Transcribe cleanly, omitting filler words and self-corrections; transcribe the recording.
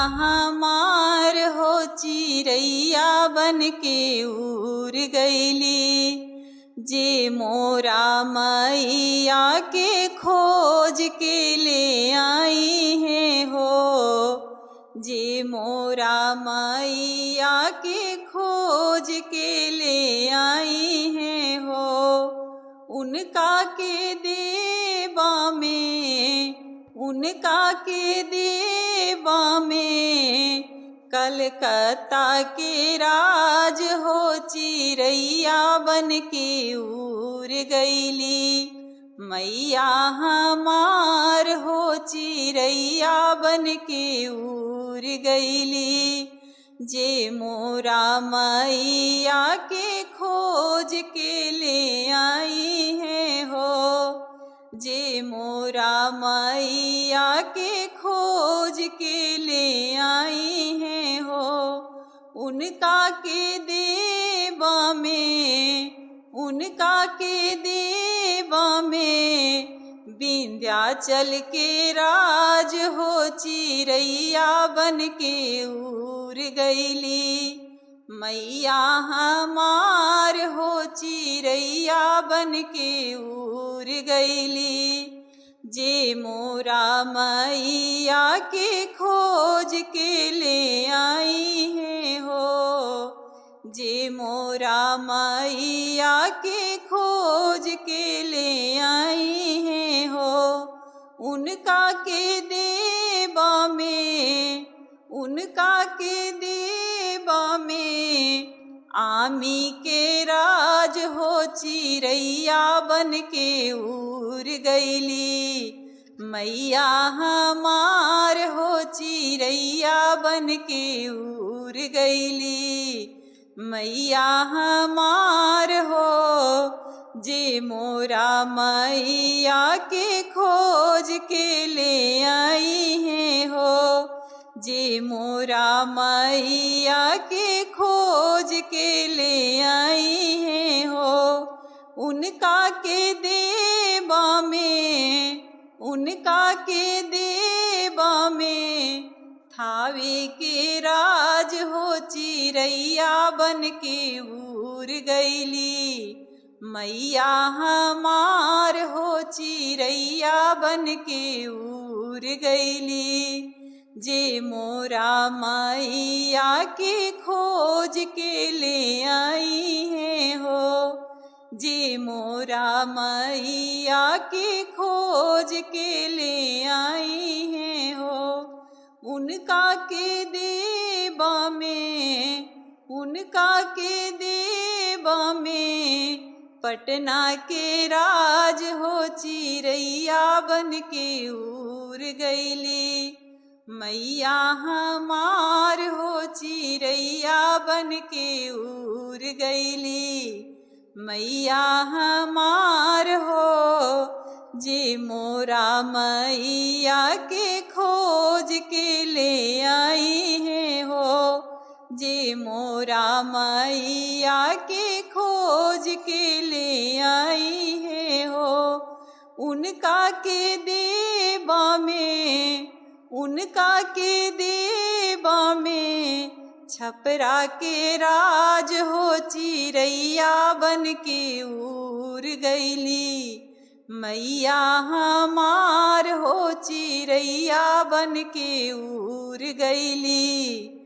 हमार हो चिरैया बन के उड़ गईली। जे मोरा मैया के खोज के ले आई है हो, जे मोरा मैया के खोज के ले आई है हो, उनका के देवा में, उनका के देवा में कलकत्ता के राज हो चिरैया बन के उड़ गईली। मैया हमार हो चिरैया बन के उड़ गईली। जे मोरा मैया के खोज के ले आई है हो, जे मोरा मैया के खोज के ले आई है हो, उनका के देवा में, उनका के देवा में विंध्याचल के राज हो चिरैया बन के उड़ गईली। मैया हमार हो चिरैया बन के उड़ गईली। जे मोरा मैया के खोज के ले आई है हो, जे मोरा मैया के खोज के ले आई है हो, उनका के देवा में, उनका के देवा में आमी के राज हो चिरैया बन के उड़ गईली। मैया हमार हो चिरैया बन के उड़ गईली। मैया हमार हो, जे मोरा मैया के खोज के ले आई है हो, जे मोरा मैया के खोज के ले आई है हो, उनका के देवा में, उनका के देवा में थावे के राज हो चिरैया बन के उड़ गईली। मैया हमार हो चिरैया बन के उड़ गईली। जे मोरा मैया के खोज के ले आई है हो, जे मोरा मैया के खोज के ले आई है हो, उनका के देवा में, उनका के देवा में पटना के राज हो चिरैया बन के उड़ गईली। मैया हमार हो चिरैया बन के उड़ गईली। मैया हमार हो, जे मोरा मैया के खोज के ले आई है हो, जे मोरा मैया के खोज के ले आई है हो, उनका के देवा में, उनका के देवा में छपरा के राज हो चिरैया बन के उड़ गईली। मैया हमार हो चिरैया बन के उड़ गईली।